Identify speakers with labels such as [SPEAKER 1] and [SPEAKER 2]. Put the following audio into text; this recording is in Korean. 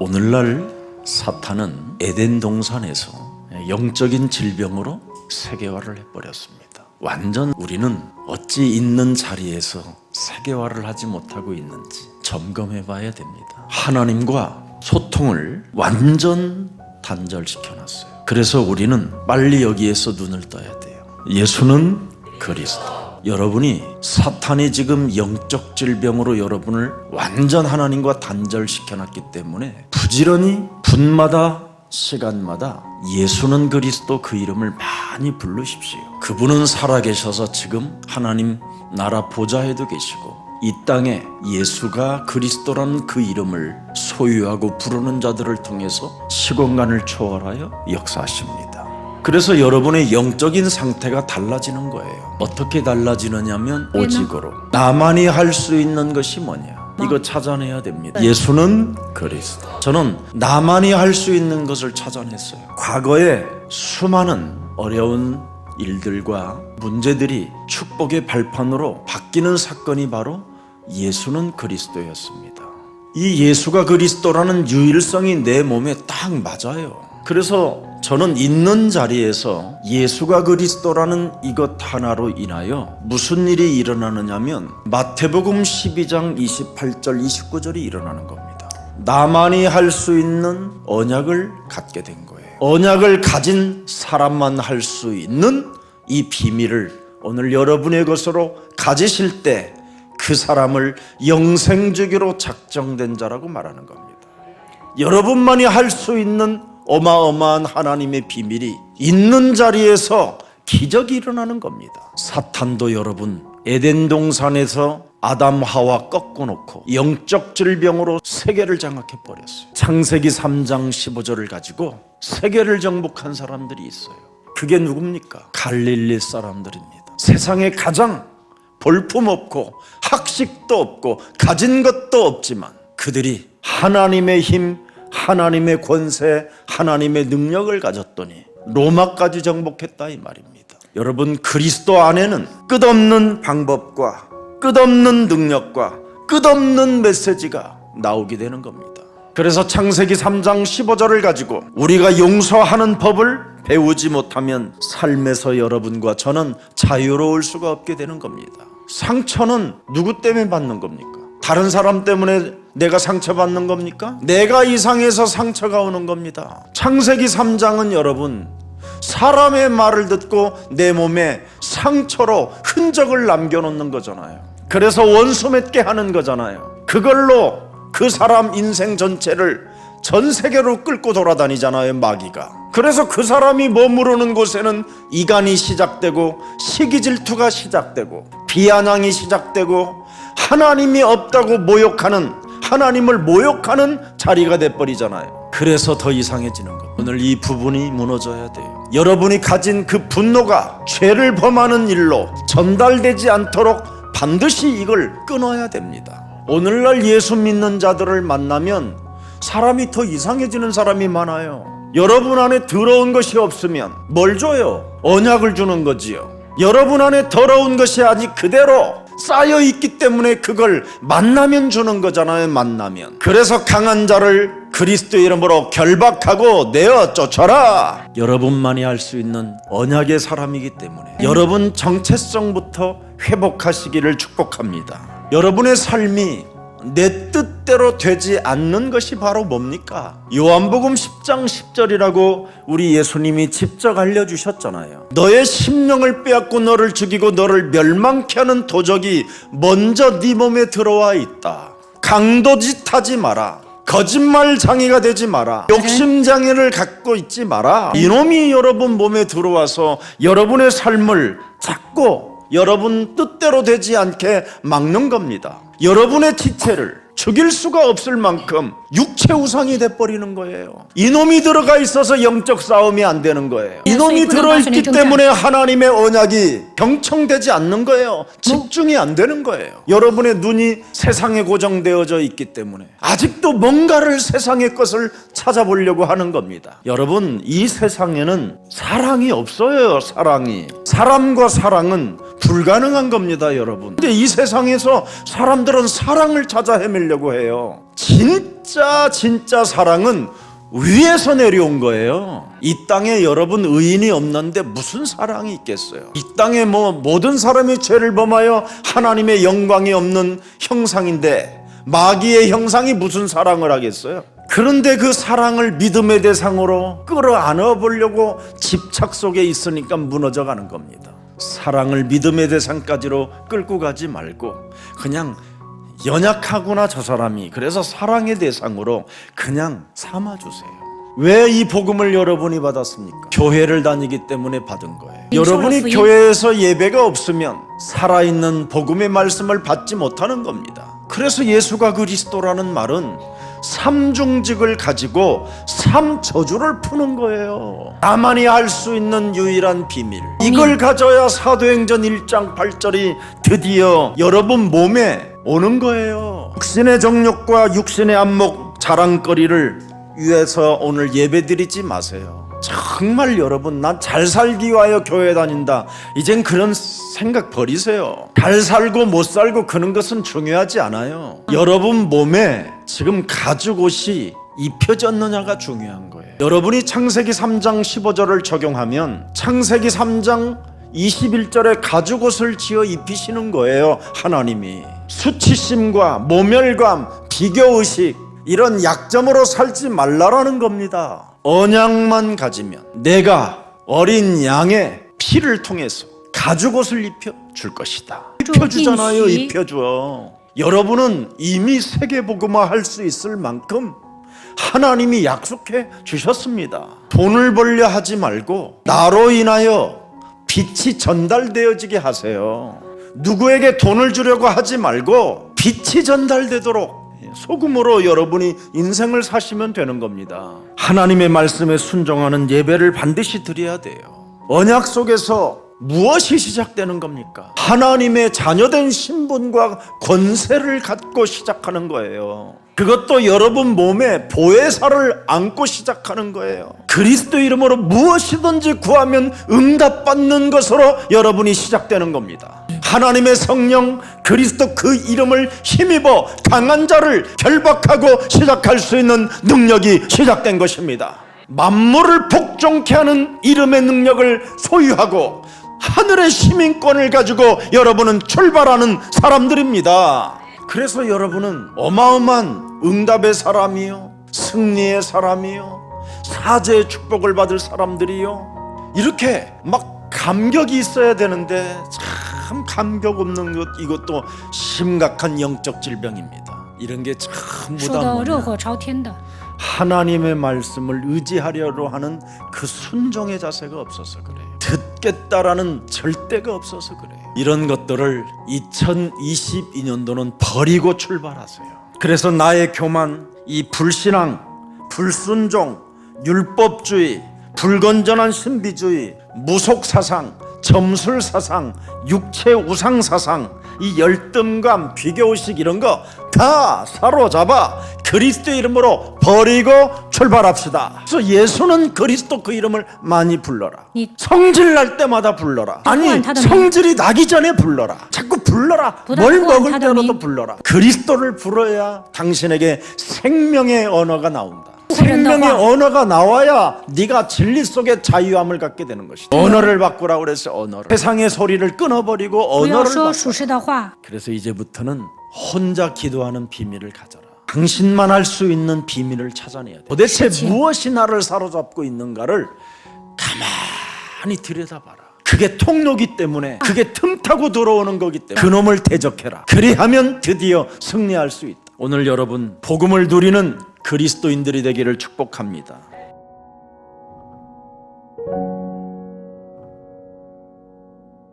[SPEAKER 1] 오늘날 사탄은 에덴 동산에서 영적인 질병으로 세계화를 해버렸습니다. 완전 우리는 어찌 있는 자리에서 세계화를 하지 못하고 있는지 점검해 봐야 됩니다. 하나님과 소통을 완전 단절시켜놨어요. 그래서 우리는 빨리 여기에서 눈을 떠야 돼요. 예수는 그리스도. 여러분이 사탄이 지금 영적 질병으로 여러분을 완전 하나님과 단절시켜놨기 때문에 부지런히 분마다 시간마다 예수는 그리스도 그 이름을 많이 부르십시오. 그분은 살아계셔서 지금 하나님 나라 보좌에도 계시고 이 땅에 예수가 그리스도라는 그 이름을 소유하고 부르는 자들을 통해서 시공간을 초월하여 역사하십니다. 그래서 여러분의 영적인 상태가 달라지는 거예요. 어떻게 달라지느냐면 오직으로 나만이 할 수 있는 것이 뭐냐, 이거 찾아내야 됩니다. 예수는 그리스도. 저는 나만이 할 수 있는 것을 찾아냈어요. 과거에 수많은 어려운 일들과 문제들이 축복의 발판으로 바뀌는 사건이 바로 예수는 그리스도였습니다. 이 예수가 그리스도라는 유일성이 내 몸에 딱 맞아요. 그래서 저는 있는 자리에서 예수가 그리스도라는 이것 하나로 인하여 무슨 일이 일어나느냐면 마태복음 12장 28절 29절이 일어나는 겁니다. 나만이 할 수 있는 언약을 갖게 된 거예요. 언약을 가진 사람만 할 수 있는 이 비밀을 오늘 여러분의 것으로 가지실 때 그 사람을 영생주기로 작정된 자라고 말하는 겁니다. 여러분만이 할 수 있는 어마어마한 하나님의 비밀이 있는 자리에서 기적이 일어나는 겁니다. 사탄도 여러분 에덴 동산에서 아담 하와 꺾어놓고 영적 질병으로 세계를 장악해 버렸어요. 창세기 3장 15절을 가지고 세계를 정복한 사람들이 있어요. 그게 누굽니까? 갈릴리 사람들입니다. 세상에 가장 볼품없고 학식도 없고 가진 것도 없지만 그들이 하나님의 힘, 하나님의 권세, 하나님의 능력을 가졌더니 로마까지 정복했다 이 말입니다. 여러분 그리스도 안에는 끝없는 방법과 끝없는 능력과 끝없는 메시지가 나오게 되는 겁니다. 그래서 창세기 3장 15절을 가지고 우리가 용서하는 법을 배우지 못하면 삶에서 여러분과 저는 자유로울 수가 없게 되는 겁니다. 상처는 누구 때문에 받는 겁니까? 다른 사람 때문에 내가 상처받는 겁니까? 내가 이상해서 상처가 오는 겁니다. 창세기 3장은 여러분 사람의 말을 듣고 내 몸에 상처로 흔적을 남겨놓는 거잖아요. 그래서 원수 맺게 하는 거잖아요. 그걸로 그 사람 인생 전체를 전 세계로 끌고 돌아다니잖아요, 마귀가. 그래서 그 사람이 머무르는 곳에는 이간이 시작되고 시기질투가 시작되고 비아냥이 시작되고 하나님이 없다고 모욕하는, 하나님을 모욕하는 자리가 돼버리잖아요. 그래서 더 이상해지는 것. 오늘 이 부분이 무너져야 돼요. 여러분이 가진 그 분노가 죄를 범하는 일로 전달되지 않도록 반드시 이걸 끊어야 됩니다. 오늘날 예수 믿는 자들을 만나면 사람이 더 이상해지는 사람이 많아요. 여러분 안에 더러운 것이 없으면 뭘 줘요? 언약을 주는 거지요. 여러분 안에 더러운 것이 아직 그대로 쌓여 있기 때문에 그걸 만나면 주는 거잖아요. 만나면. 그래서 강한 자를 그리스도의 이름으로 결박하고 내어 쫓아라. 여러분만이 할 수 있는 언약의 사람이기 때문에 여러분 정체성부터 회복하시기를 축복합니다. 여러분의 삶이 내 뜻대로 되지 않는 것이 바로 뭡니까? 요한복음 10장 10절이라고 우리 예수님이 직접 알려주셨잖아요. 너의 심령을 빼앗고 너를 죽이고 너를 멸망케 하는 도적이 먼저 네 몸에 들어와 있다. 강도짓 하지 마라. 거짓말 장애가 되지 마라. 욕심 장애를 갖고 있지 마라. 이놈이 여러분 몸에 들어와서 여러분의 삶을 자꾸 여러분 뜻대로 되지 않게 막는 겁니다. 여러분의 지체를 죽일 수가 없을 만큼 육체 우상이 돼버리는 거예요. 이놈이 들어가 있어서 영적 싸움이 안 되는 거예요. 이놈이 들어있기 때문에 하나님의 언약이 경청되지 않는 거예요. 집중이 안 되는 거예요. 여러분의 눈이 세상에 고정되어져 있기 때문에 아직도 뭔가를 세상의 것을 찾아보려고 하는 겁니다. 여러분 이 세상에는 사랑이 없어요. 사랑이. 사람과 사랑은 불가능한 겁니다, 여러분. 근데 이 세상에서 사람들은 사랑을 찾아 헤매려고 해요. 진짜 사랑은 위에서 내려온 거예요. 이 땅에 여러분 의인이 없는데 무슨 사랑이 있겠어요? 이 땅에 모든 사람이 죄를 범하여 하나님의 영광이 없는 형상인데 마귀의 형상이 무슨 사랑을 하겠어요? 그런데 그 사랑을 믿음의 대상으로 끌어안아 보려고 집착 속에 있으니까 무너져 가는 겁니다. 사랑을 믿음의 대상까지로 끌고 가지 말고 그냥 연약하구나 저 사람이, 그래서 사랑의 대상으로 그냥 삼아주세요. 왜 이 복음을 여러분이 받았습니까? 교회를 다니기 때문에 받은 거예요. 여러분이 교회에서 예배가 없으면 살아있는 복음의 말씀을 받지 못하는 겁니다. 그래서 예수가 그리스도라는 말은 삼중직을 가지고 삼저주를 푸는 거예요. 나만이 알 수 있는 유일한 비밀, 이걸 가져야 사도행전 1장 8절이 드디어 여러분 몸에 오는 거예요. 육신의 정욕과 육신의 안목 자랑거리를 위해서 오늘 예배드리지 마세요. 정말 여러분, 난 잘 살기 위하여 교회 다닌다, 이젠 그런 생각 버리세요. 잘 살고 못 살고 그런 것은 중요하지 않아요. 여러분 몸에 지금 가죽옷이 입혀졌느냐가 중요한 거예요. 여러분이 창세기 3장 15절을 적용하면 창세기 3장 21절에 가죽옷을 지어 입히시는 거예요. 하나님이 수치심과 모멸감, 비교의식, 이런 약점으로 살지 말라라는 겁니다. 언약만 가지면 내가 어린 양의 피를 통해서 가죽옷을 입혀줄 것이다. 입혀주잖아요. 입혀줘. 여러분은 이미 세계복음화 할 수 있을 만큼 하나님이 약속해 주셨습니다. 돈을 벌려 하지 말고 나로 인하여 빛이 전달되어지게 하세요. 누구에게 돈을 주려고 하지 말고 빛이 전달되도록 소금으로 여러분이 인생을 사시면 되는 겁니다. 하나님의 말씀에 순종하는 예배를 반드시 드려야 돼요. 언약 속에서 무엇이 시작되는 겁니까? 하나님의 자녀된 신분과 권세를 갖고 시작하는 거예요. 그것도 여러분 몸에 보혜사를 안고 시작하는 거예요. 그리스도 이름으로 무엇이든지 구하면 응답받는 것으로 여러분이 시작되는 겁니다. 하나님의 성령 그리스도 그 이름을 힘입어 강한 자를 결박하고 시작할 수 있는 능력이 시작된 것입니다. 만물을 복종케 하는 이름의 능력을 소유하고 하늘의 시민권을 가지고 여러분은 출발하는 사람들입니다. 그래서 여러분은 어마어마한 응답의 사람이요, 승리의 사람이요, 사제의 축복을 받을 사람들이요, 이렇게 막 감격이 있어야 되는데 참 감격 없는 것, 이것도 심각한 영적 질병입니다. 이런 게 참 무당하냐. 하나님의 말씀을 의지하려고 하는 그 순종의 자세가 없어서 그래요. 듣겠다라는 절대가 없어서 그래요. 이런 것들을 2022년도는 버리고 출발하세요. 그래서 나의 교만, 이 불신앙, 불순종, 율법주의, 불건전한 신비주의, 무속사상, 점술사상, 육체 우상사상, 이 열등감, 비교의식, 이런 거 다 사로잡아 그리스도 이름으로 버리고 출발합시다. 그래서 예수는 그리스도 그 이름을 많이 불러라. 성질 날 때마다 불러라. 아니, 성질이 나기 전에 불러라. 자꾸 불러라. 뭘 먹을 때라도 불러라. 그리스도를 불러야 당신에게 생명의 언어가 나온다. 생명의 언어가 나와야 네가 진리 속에 자유함을 갖게 되는 것이다. 언어를 바꾸라고 그랬어요. 언어를. 세상의 소리를 끊어버리고 언어를 바꾸라. 그래서 이제부터는 혼자 기도하는 비밀을 가져라. 당신만 알 수 있는 비밀을 찾아내야 돼. 도대체 무엇이 나를 사로잡고 있는가를 가만히 들여다봐라. 그게 통로기 때문에, 그게 틈타고 들어오는 거기 때문에 그놈을 대적해라. 그리하면 드디어 승리할 수 있다. 오늘 여러분 복음을 누리는 그리스도인들이 되기를 축복합니다.